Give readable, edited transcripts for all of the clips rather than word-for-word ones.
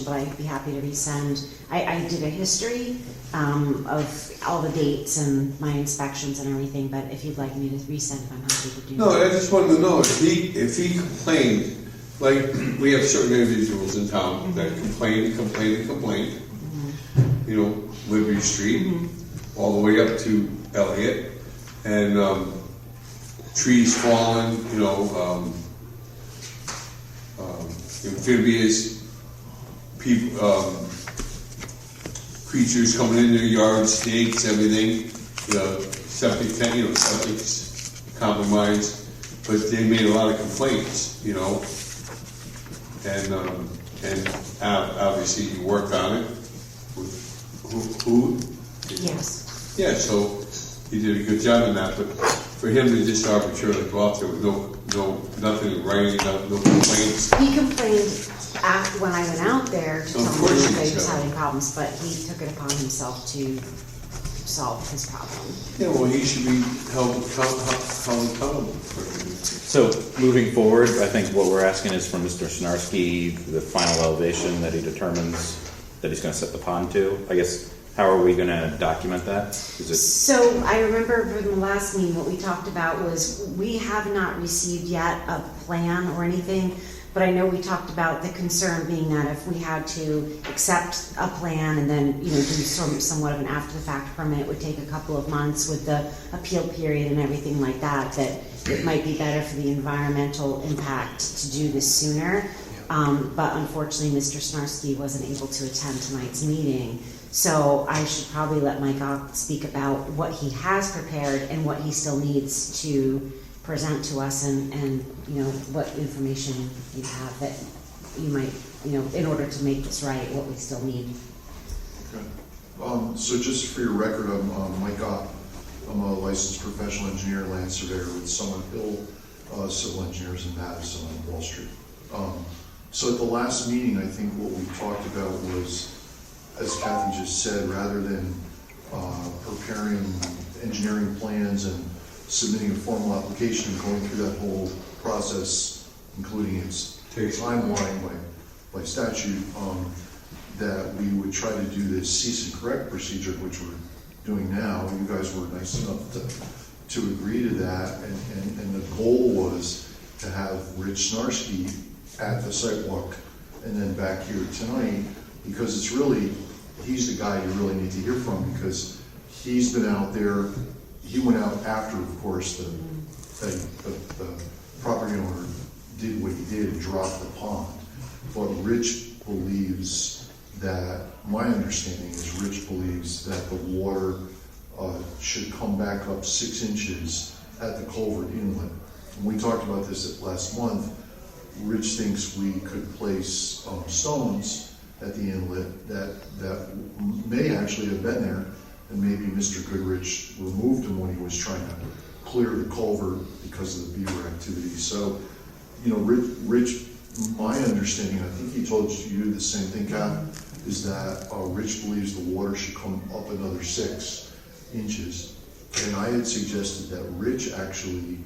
but I'd be happy to resend. I did a history of all the dates and my inspections and everything, but if you'd like me to resend, I'm happy to do No, that. I just wanted to know if he complained, like we have certain individuals in town that complain. Mm-hmm. You know, Liberty Street, all the way up to Elliott, and trees falling, you know, amphibious people, creatures coming in their yard, snakes, everything, septic tank, septic's compromised, but they made a lot of complaints, and obviously you worked on it with who? Yes. Yeah, so he did a good job in that, but for him to just arbitrarily go out there with nothing in writing, no complaints. He complained after when I went out there to tell me that he was having problems, but he took it upon himself to solve his problem. Yeah, well, he should be held accountable for it. So moving forward, I think what we're asking is from Mr. Snarski, the final elevation that he determines that he's going to set the pond to. I guess, how are we going to document that? So I remember from the last meeting, what we talked about was we have not received yet a plan or anything, but I know we talked about the concern being that if we had to accept a plan and then, do somewhat of an after-the-fact permit, it would take a couple of months with the appeal period and everything like that, that it might be better for the environmental impact to do this sooner. But unfortunately, Mr. Snarski wasn't able to attend tonight's meeting. So I should probably let Mike speak about what he has prepared and what he still needs to present to us and what information you have that you might, in order to make this right, what we still need. Okay. So just for your record, I'm Mike Ott. I'm a licensed professional engineer and land surveyor with Summer Hill Civil Engineers in Madison on Wall Street. So at the last meeting, I think what we talked about was, as Kathy just said, rather than preparing engineering plans and submitting a formal application and going through that whole process, including its timeline by statute, that we would try to do this cease and correct procedure, which we're doing now. You guys were nice enough to agree to that, and the goal was to have Rich Snarski at the sidewalk and then back here tonight, because it's really, he's the guy you really need to hear from, because he's been out there. He went out after, of course, the property owner did what he did and dropped the pond. But Rich believes that, my understanding is Rich believes that the water should come back up 6 inches at the culvert inlet. And we talked about this last month. Rich thinks we could place stones at the inlet that may actually have been there, and maybe Mr. Goodrich removed them when he was trying to clear the culvert because of the beaver activity. So, Rich, my understanding, I think he told you the same thing, Cap, is that Rich believes the water should come up another 6 inches. And I had suggested that Rich actually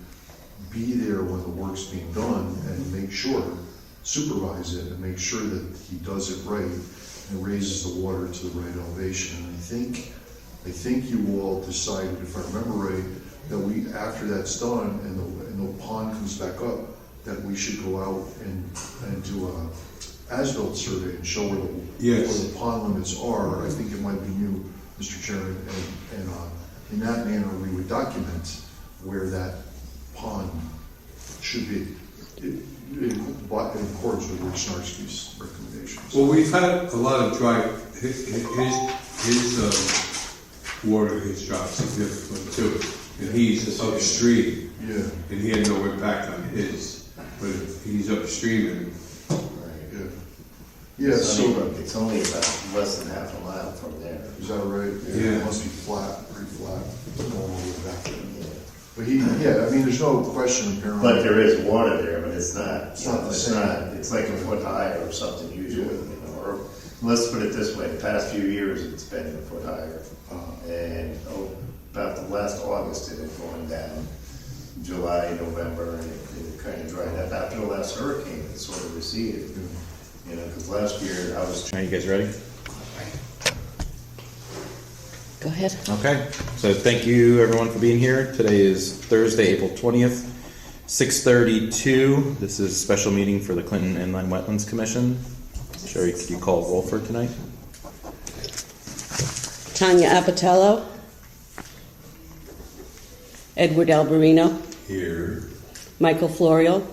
be there when the work's being done and make sure, supervise it and make sure that he does it right and raises the water to the right elevation. And I think you all decided, if I remember right, that we, after that's done and the pond comes back up, that we should go out and do a as-built survey and show where the pond limits are. I think it might be you, Mr. Chairman, and in that manner we would document where that pond should be in accordance with Rich Snarski's recommendations. Well, we've had a lot of dry, his water has dropped significantly too. And he's upstream. Yeah. And he had no impact on his, but he's upstream and. Yeah, so. It's only about less than half a mile from there. Is that right? Yeah. It must be pretty flat, going all the way back there. But there's no question apparently. But there is water there, but it's not. It's not the same. It's like a foot higher or something usually, or let's put it this way, the past few years it's been a foot higher. And about the last August it had gone down, July, November, and it kind of dried up. After the last hurricane, it sort of receded. You know, because last year I was Are you guys ready? Go ahead. Okay, so thank you everyone for being here. Today is Thursday, April 20th, 6:32. This is a special meeting for the Clinton Inland Wetlands Commission. Sherry, could you call roll for tonight? Tanya Apatello. Edward Alberino. Here. Michael Florio.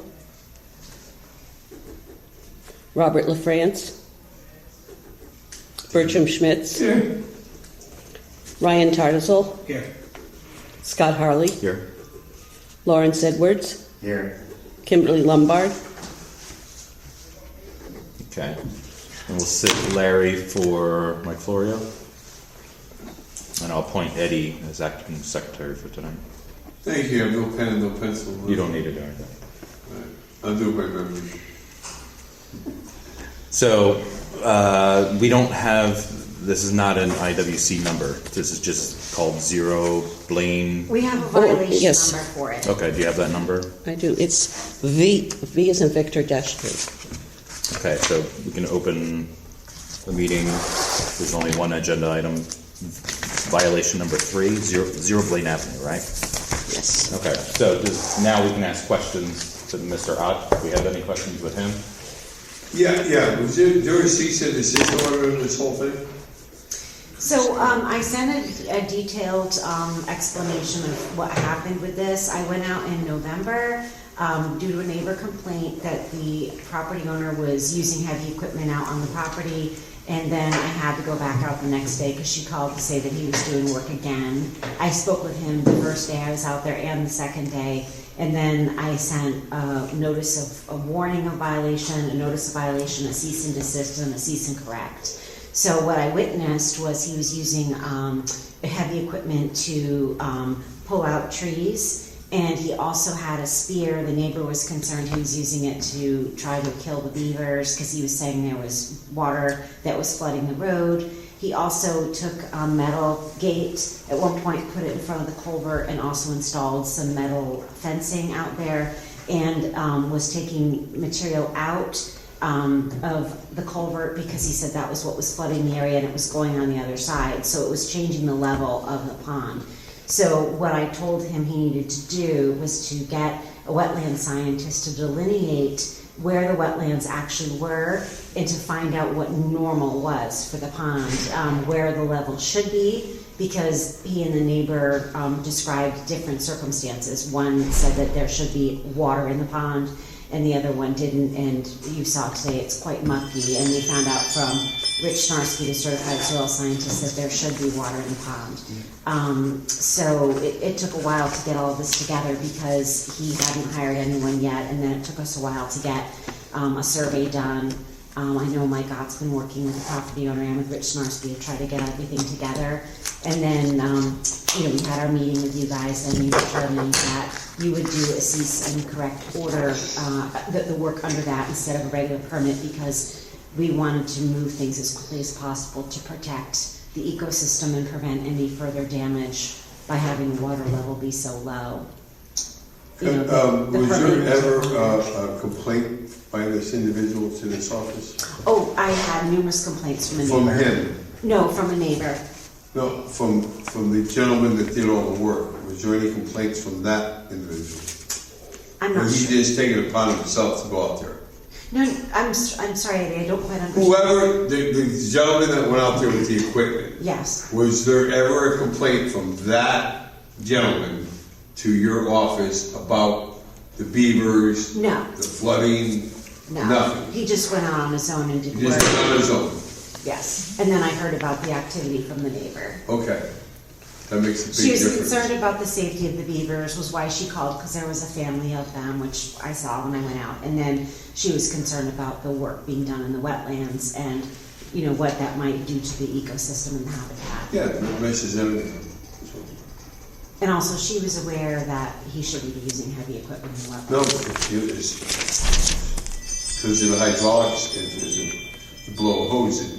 Robert LaFrance. Bertram Schmitz. Here. Ryan Tardizel. Here. Scott Harley. Here. Lawrence Edwards. here. Kimberly Lombard. Okay. And we'll sit Larry for Mike Florio. And I'll appoint Eddie as acting secretary for tonight. Thank you. I have no pen and no pencil. You don't need to do anything. I'll do my memory. So, we don't have, this is not an IWC number. This is just called Zero Blaine. We have a violation yes. number for it. Okay, do you have that number? I do. It's V is in Victor -3. Okay, so we can open the meeting. There's only one agenda item. Violation number 3, Zero Blaine Avenue, right? Yes. Okay, so now we can ask questions to Mr. Ott. Do we have any questions with him? Yeah. Was there a cease and desist order in this whole thing? So I sent a detailed explanation of what happened with this. I went out in November due to a neighbor complaint that the property owner was using heavy equipment out on the property, and then I had to go back out the next day because she called to say that he was doing work again. I spoke with him the first day I was out there and the second day, and then I sent a notice of a warning of violation, a notice of violation, a cease and desist, and a cease and correct. So what I witnessed was he was using heavy equipment to pull out trees, and he also had a spear. The neighbor was concerned he was using it to try to kill the beavers because he was saying there was water that was flooding the road. He also took a metal gate, at one point put it in front of the culvert, and also installed some metal fencing out there, and was taking material out of the culvert because he said that was what was flooding the area and it was going on the other side. So it was changing the level of the pond. So what I told him he needed to do was to get a wetland scientist to delineate where the wetlands actually were and to find out what normal was for the pond, where the level should be, because he and the neighbor described different circumstances. One said that there should be water in the pond, and the other one didn't, and you saw today it's quite mucky, and we found out from Rich Snarsky, the certified soil scientist, that there should be water in the pond. So it took a while to get all of this together because he hadn't hired anyone yet, and then it took us a while to get a survey done. I know Mike Ott's been working with the property owner and with Rich Snarsky to try to get everything together. And then, we had our meeting with you guys, and you determined that you would do a cease and correct order, the work under that instead of a regular permit, because we wanted to move things as quickly as possible to protect the ecosystem and prevent any further damage by having the water level be so low. The Was there permit- ever a complaint by this individual to this office? Oh, I had numerous complaints from a neighbor. From him? No, from a neighbor. No, from the gentleman that did all the work. Was there any complaints from that individual? I'm Or not he sure. just taken it upon himself to go out there? No, I'm sorry, Eddie, I don't quite understand. Whoever, the gentleman that went out there with the equipment, Yes. was there ever a complaint from that gentleman to your office about the beavers? No. The flooding? No. Nothing? He just went out on his own and did He work. just went on his own? Yes. And then I heard about the activity from the neighbor. Okay. That makes a big She was difference. concerned about the safety of the beavers, was why she called, because there was a family of them, which I saw when I went out. And then she was concerned about the work being done in the wetlands and, what that might do to the ecosystem and the habitat. Yeah, it messes everything. And also, she was aware that he shouldn't be using heavy equipment in the wetlands. No, it's because of the hydraulics, if you blow a hose, it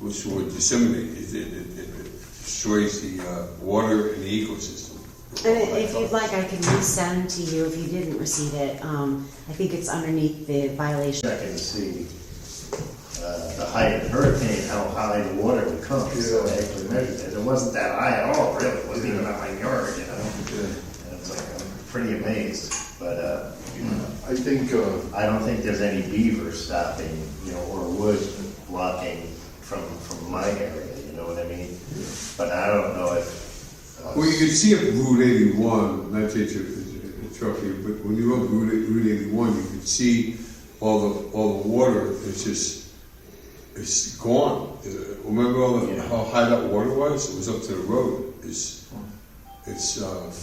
which would disseminate, it destroys the water and the ecosystem. And if you'd like, I can resend to you if you didn't receive it. I think it's underneath the violation. Checking to see the height of the hurricane, how high the water would come. So I actually measured it. It wasn't that high at all, really. It wasn't even on my yard, you know. And it's like, I'm pretty amazed. But, I think, I don't think there's any beaver stopping, you know, or wood blocking from my area, you know what I mean? But I don't know if. Well, you can see it Route 81, not to interrupt you, but when you go Route 81, you can see all the water is just, it's gone. Remember how high that water was? It was up to the road. It's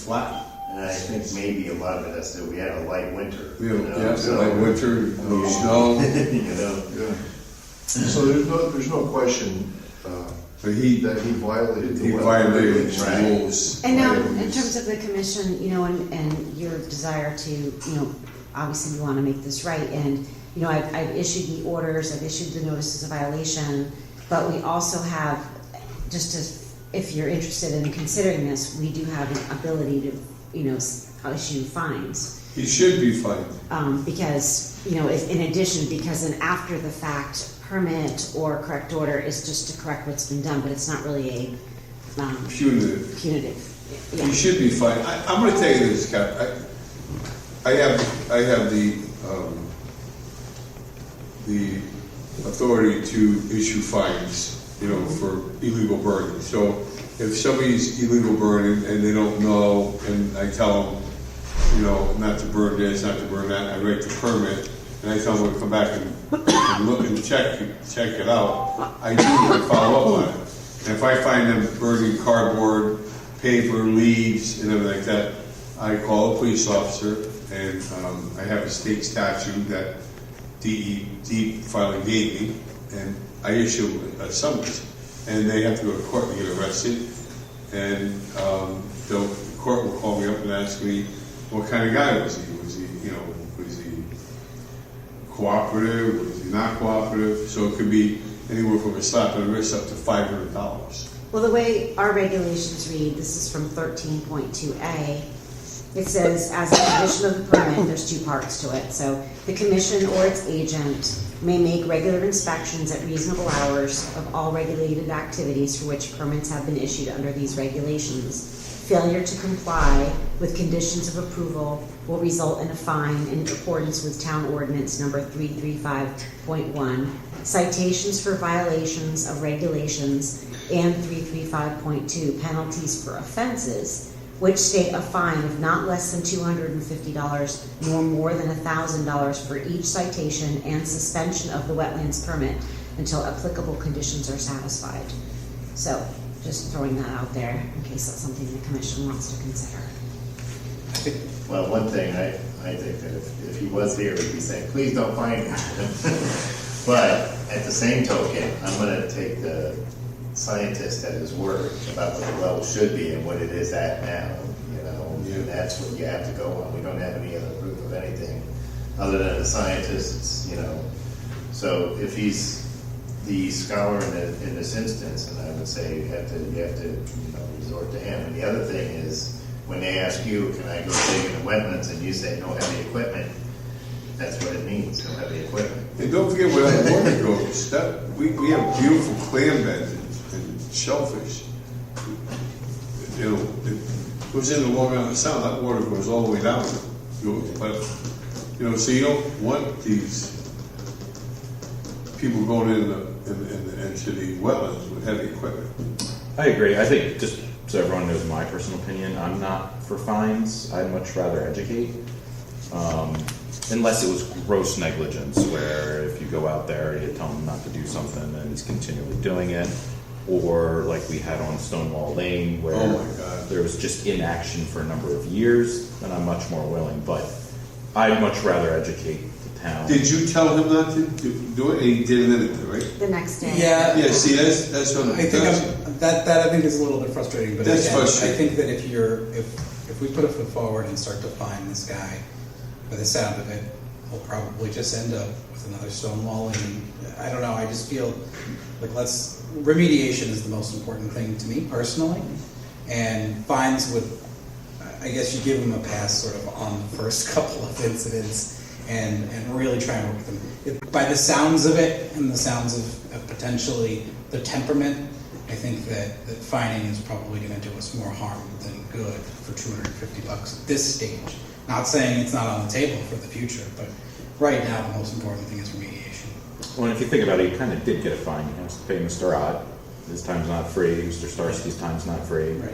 flat. And I think maybe a lot of it has to, we had a light winter. Yeah, you know, so- like winter, no snow. You know, yeah. So there's no question But he that he violated the He wetland violated regulations. Right. rules. And now, in terms of the commission, you know, and your desire to, you know, obviously we want to make this right, and, you know, I've issued the orders, I've issued the notices of violation, but we also have, just as, if you're interested in considering this, we do have an ability to, you know, issue fines. He should be fined. Because, you know, in addition, because an after the fact permit or correct order is just to correct what's been done, but it's not really a Punitive. punitive. Yeah. He should be fined. I'm gonna tell you this, Cap. I have the authority to issue fines, you know, for illegal burning. So if somebody's illegal burning and they don't know, and I tell them, you know, not to burn this, not to burn that, I write the permit, and I tell them to come back and look and check it out. I do, I follow up on it. And if I find them burning cardboard, paper, leaves, and everything like that, I call a police officer, and I have a state statute that DEP finally gave me, and I issue a summons, and they have to go to court to get arrested, and the court will call me up and ask me, what kind of guy was he? Was he, you know, was he cooperative? Was he not cooperative? So it could be anywhere from a slap on the wrist up to $500. Well, the way our regulations read, this is from 13.2A, it says, as a condition of the permit, there's two parts to it. So the commission or its agent may make regular inspections at reasonable hours of all regulated activities for which permits have been issued under these regulations. Failure to comply with conditions of approval will result in a fine in accordance with Town Ordinance number 335.1, citations for violations of regulations, and 335.2, penalties for offenses, which state a fine of not less than $250 nor more than $1,000 for each citation and suspension of the wetlands permit until applicable conditions are satisfied. So, just throwing that out there in case that's something the commission wants to consider. well, one thing, I think that if he was here, he'd be saying, please don't fine me. But at the same token, I'm gonna take the scientist at his word about what the level should be and what it is at now, you know, and that's what you have to go on. We don't have any other proof of anything other than the scientists, you know. So if he's the scholar in this instance, and I would say you have to you know, resort to him. And the other thing is, when they ask you, can I go dig in the wetlands, and you say no heavy equipment, that's what it means, no heavy equipment. And don't forget where that water goes. We have beautiful clam beds and shellfish. You know, it goes into Long Island Sound. That water goes all the way down. But you know, so you don't want these people going into the wetlands with heavy equipment. I agree. I think, just so everyone knows my personal opinion, I'm not for fines. I'd much rather educate. Unless it was gross negligence, where if you go out there, you tell him not to do something and he's continually doing it. Or like we had on Stonewall Lane, where Oh my God. there was just inaction for a number of years, then I'm much more willing. But I'd much rather educate the town. Did you tell him not to do it? And he did it anyway, right? The next day. Yeah. Yeah. See, that's what I think that I think is a little bit frustrating, but That's again, frustrating. I think that if we put a foot forward and start to find this guy, by the sound of it, he'll probably just end up with another Stonewall. And I don't know. I just feel like remediation is the most important thing to me personally, and fines would. I guess you give them a pass sort of on the first couple of incidents and really try and work with them. By the sounds of it and the sounds of potentially the temperament, I think that fining is probably going to do us more harm than good for $250 at this stage. Not saying it's not on the table for the future, but right now the most important thing is remediation. Well, and if you think about it, he kind of did get a fine. He has to pay Mr. Ott. His time's not free. Mr. Starsky's time's not free. Right.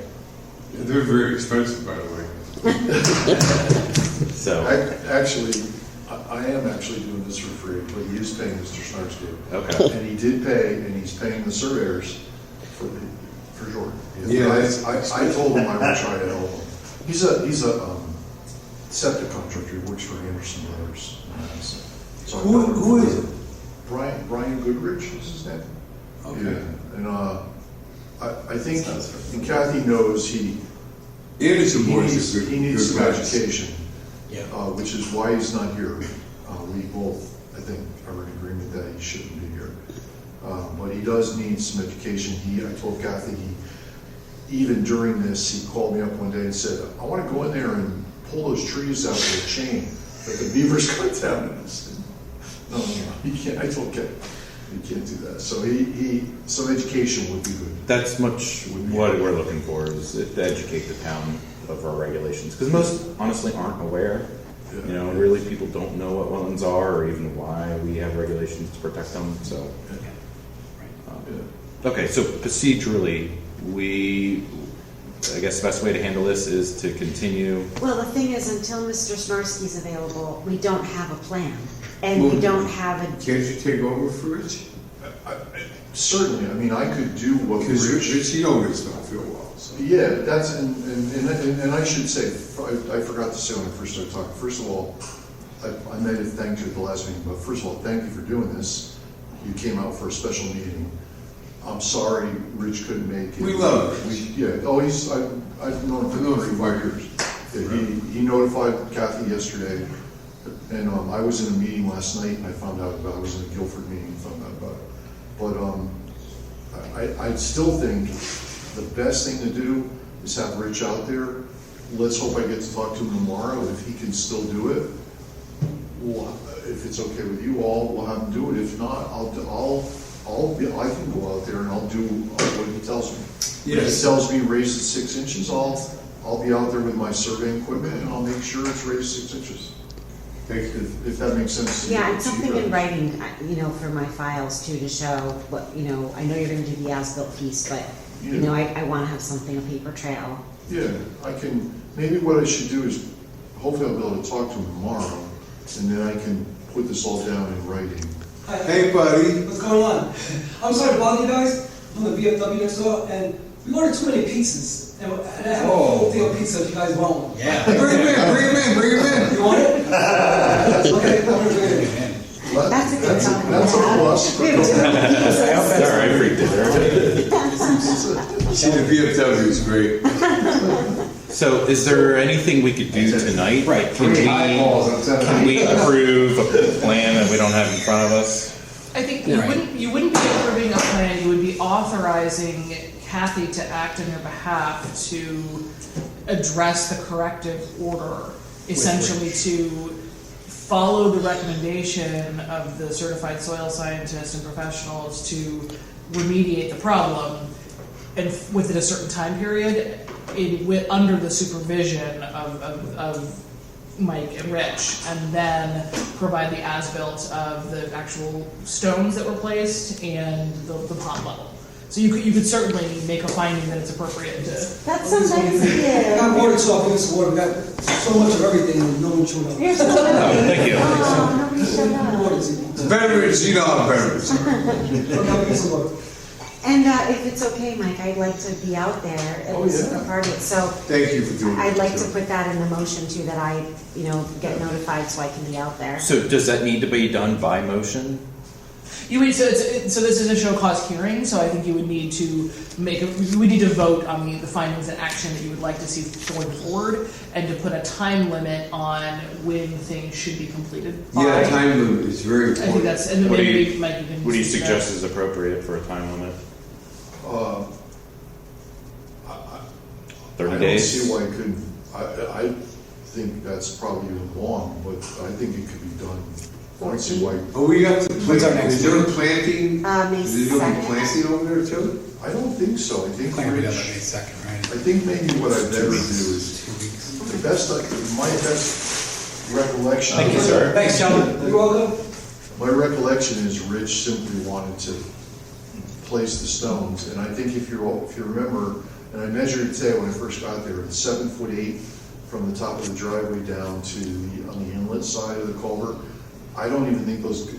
They're very expensive, by the way. So, I am actually doing this for free, but he is paying Mr. Snarsky. okay. And he did pay, and he's paying the surveyors for sure. Yeah, I told him I would try to help him. He's a septic contractor, he works for Anderson Brothers. So Who is it? Brian Goodrich is his name. Okay. Yeah, and I think, and Kathy knows he Anderson Boys needs, is good. he needs good some guys. education, Yeah. which is why he's not here. We both, I think, are in agreement that he shouldn't be here. But he does need some education. I told Kathy, even during this, he called me up one day and said, I want to go in there and pull those trees out with a chain that the beavers cut down. And I said, no, he can't. I told Kathy, he can't do that. So some education would be good. That's much what we're looking for, is to educate the town of our regulations. Because most honestly aren't aware. Yeah. You know, really people don't know what wetlands are or even why we have regulations to protect them, so. Okay, so procedurally, I guess the best way to handle this is to continue. Well, the thing is, until Mr. Snarsky's available, we don't have a plan. And we don't have a, Can't you take over for Rich? Certainly, I mean, I could do what Because Rich. Rich, you know Rich don't feel well, so. Yeah, that's, and I should say, I forgot to say when I first started talking, first of all, I may have thanked you at the last meeting, but first of all, thank you for doing this. You came out for a special meeting. I'm sorry Rich couldn't make it. We love Rich. Yeah, oh, I've known him for 35 years. Yeah, he notified Kathy yesterday, and I was in a meeting last night, and I found out about, I was in a Guilford meeting and found out about it. But I still think the best thing to do is have Rich out there. Let's hope I get to talk to him tomorrow. If he can still do it, if it's okay with you all, we'll have him do it. If not, I can go out there and I'll do what he tells me. If he tells me raise it 6 inches, I'll be out there with my surveying equipment and I'll make sure it's raised 6 inches. If that makes sense. to you. yeah, and something in writing, for my files too, to show what, I know you're gonna do the as-built piece, but, I wanna have something, a paper trail. Yeah, I can, maybe what I should do is, hopefully I'll be able to talk to him tomorrow, and then I can put this all down in writing. Hi, Hey, buddy. what's going on? I'm sorry to bother you guys. I'm the VFW next door, and we ordered too many pizzas. And I have a full deal pizza if you guys want one. Yeah. Bring him in. You want it? Okay, I'm gonna bring it in. That's a good time. That's a plus. I hope that's all right for you, See, the VFW is great. So is there anything we could do tonight? Right. Can we approve a plan that we don't have in front of us? I think you wouldn't be approving a plan, you would be authorizing Kathy to act on your behalf to address the corrective order, essentially to follow the recommendation of the certified soil scientists and professionals to remediate the problem, and within a certain time period, under the supervision of Mike and Rich, and then provide the as-built of the actual stones that were placed and the pond level. So you could certainly make a finding that it's appropriate to. That's so nice of I you. got water too, I'll give us water. We got so much of everything and no one showed up. You're so Oh, nice. thank you. Oh, nobody showed up. Water's in. Beverage, you know how beverage. Okay, I'll get some water. And if it's okay, Mike, I'd like to be out there at least for part of it. So Thank you for doing that. I'd like to put that in the motion too, that I, get notified so I can be out there. So does that need to be done by motion? So this is a show cause hearing, so I think you would need to you would need to vote on the findings and action that you would like to see going forward, and to put a time limit on when things should be completed by. Yeah, time limit is very I think important. that's, and then What do maybe you- Mike, you can. What do you speak to suggest that. is appropriate for a time limit? 30 I don't days? see why I couldn't. I I think that's probably even long, but I think it could be done. I don't see why, Oh, we got to When's our plant, next is there a meeting? planting? May Is there doing 2nd. planting over there too? I don't think so. I think Plan to be done by May Rich, 2nd, right? I think maybe what I better do is, 2 weeks. the best, my best recollection. Thank you, sir. Thanks, gentlemen. You're welcome. My recollection is Rich simply wanted to place the stones, and I think if you remember, and I measured it today when I first got there, it's 7'8" from the top of the driveway down to on the inlet side of the culvert. I don't even think those,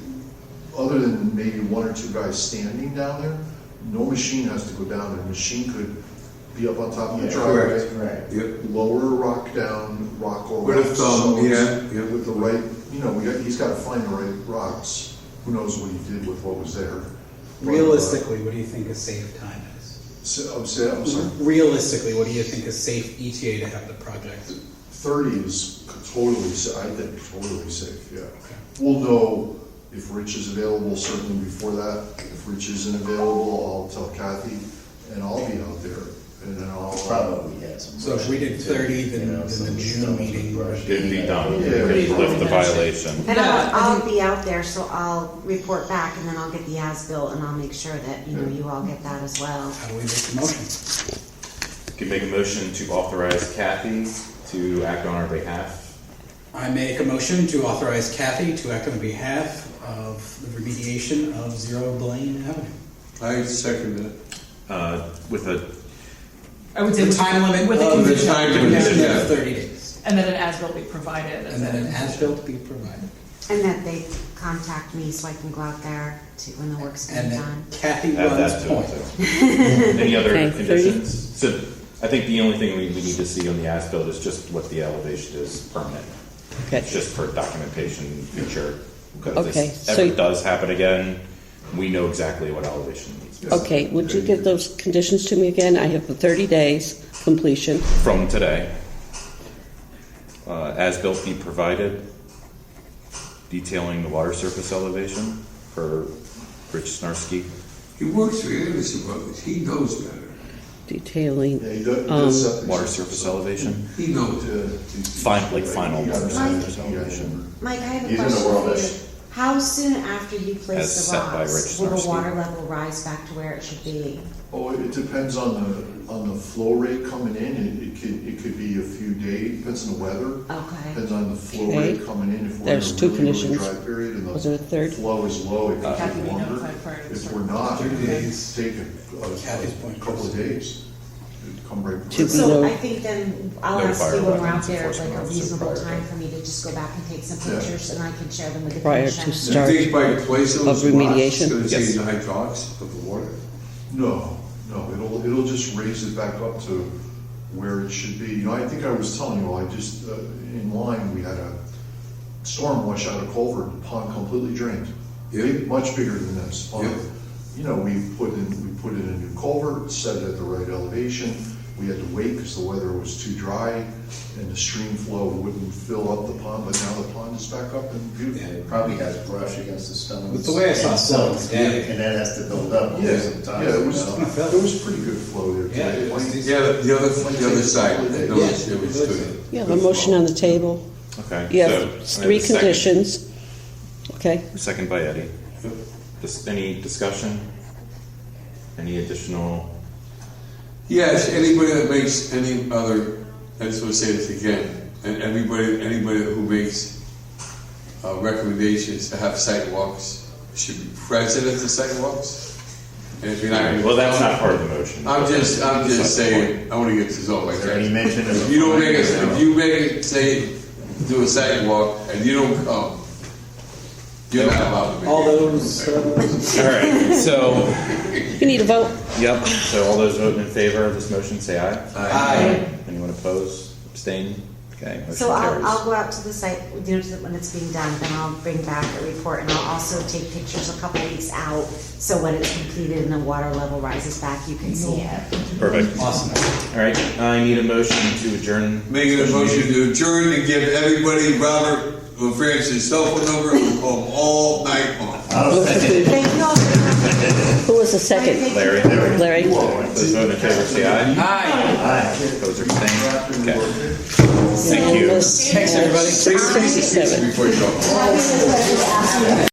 other than maybe one or two guys standing down there, no machine has to go down there. A machine could be up on top of the Yeah, driveway, correct. Yep. lower a rock down, rock or With a rocks, thumb, so yeah, yeah. with the right, he's got to find the right rocks. Who knows what he did with what was there? Realistically, what do you think a safe time is? I'm sorry. Realistically, what do you think is safe ETA to have the project? 30 is totally, I think totally safe, yeah. We'll know if Rich is available certainly before that. If Rich isn't available, I'll tell Kathy and I'll be out there and then I'll. Probably, yes. So if we did 30, then the June meeting. It'd be done, Yeah. We'd lift the violation. And Yeah, I I'll be out there, so I'll report back, and then I'll get the as-built, and I'll make sure that, you all get that as well. How do we make the motion? Can make a motion to authorize Kathy to act on our behalf. I make a motion to authorize Kathy to act on behalf of the remediation of 0 Blaine Avenue. I second that. With a, I would say The time limit with a of the condition, time condition condition, of yeah. 30 days. and then an as-built be provided. And then an as-built be provided. And that they contact me so I can go out there to, when the work's And being then done. Kathy add runs that to point. it too. Any other Okay, 30. conditions? So I think the only thing we need to see on the as-built is just what the elevation is permanent. Okay. It's just for documentation, future. Because if Okay, this so- ever does happen again, we know exactly what elevation needs. Okay, would you give those conditions to me again? I have the 30 days completion. From today, as-built be provided, detailing the water surface elevation for Rich Snarsky. He works for Anderson Brothers, he knows better. Detailing, Yeah, he does septic Water system, surface so, elevation, He knows. final water surface elevation. Mike, I have a He's in the question world for of- you. How soon after you As place the set by rocks Rich will the Snarsky. water level rise back to where it should be? Oh, it depends on the flow rate coming in. It could be a few days, depends on the weather. Okay. Depends on the flow Okay. rate coming in. If we're There's in a two really, really conditions. dry period and Was there a the third? flow is low, it could Have to take be longer. notified prior to the If start. we're not, it 30 could days. take Kathy's a point. couple of days. It'd come right. To be So no- I think then I'll Notify ask you our when we're out wetlands there, enforcement like a officer reasonable prior to. time for me to just go back and take some Yeah. pictures and I can share them with the Prior to commission. start. Do you think by placing those of rocks, remediation? it's gonna change Yes. the hydraulics of the water? No, it'll just raise it back up to where it should be. I think I was telling you, in line, we had a storm wash out of culvert, the pond completely drained. Yeah. Much bigger than this pond. Yeah. We put in a new culvert, set it at the right elevation. We had to wait because the weather was too dry and the stream flow wouldn't fill up the pond, but now the pond is back up and beautiful. And it probably has brush against the stones. With the way I saw and stones, silt, yeah. And that has to build up Yeah, sometimes. yeah, you know. there was pretty good flow there Yeah, today. it was- Yeah, the other side, it was Yeah. good. you have a motion on the table. Okay. You so have I have 3 a second. conditions. Okay, Second by Eddie. Any discussion? Any additional? Yes, anybody that makes any other, I just want to say this again, and anybody who makes recommendations to have sidewalks should be present at the sidewalks. And if you're not. Well, that's not part of the motion. I'm just saying, I want to get this off my Is there any chest. mention of? If you don't make it, if you make it, say, do a sidewalk and you don't come, you're not allowed to make it. All those, All right, so, you need a vote. yep, so all those voting in favor of this motion, say aye. Aye. Anyone opposed, abstain? Okay, motion So I'll I'll carries. go out to the site, when it's being done, then I'll bring back a report, and I'll also take pictures a couple weeks out, so when it's completed and the water level rises back, you can see it. Perfect. awesome. All right, I need a motion to adjourn. Making a motion to adjourn and give everybody Robert Francis' cell phone number and call him all night long. Thank you all very much. Who was the second? Larry, Larry? those voting in favor, say aye. Aye. Opposed or abstained? Okay. Thank you. Unanimous Thanks, at everybody. 6:57. Before you go.